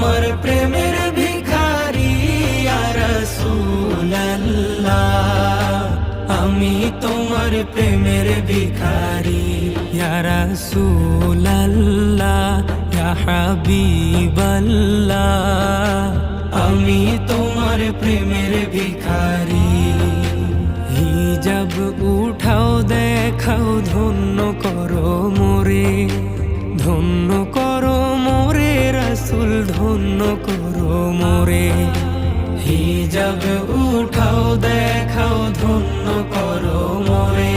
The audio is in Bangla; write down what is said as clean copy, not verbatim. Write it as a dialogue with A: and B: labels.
A: তোমার প্রেমের ভিখারি ইয়া রাসূলুল্লাহ, আমি তোমার প্রেমের ভিখারি ইয়া রাসূলুল্লাহ, ইয়া হাবিবাল্লাহ, আমি তোমার প্রেমের ভিখারি। হিজাব উঠাও দেখাও ধন্য করো মোরে, ধন্য করো মোরে রাসূল, ধন্য করো মোরে। হিজাব উঠাও দেখাও ধন্য করো মোরে,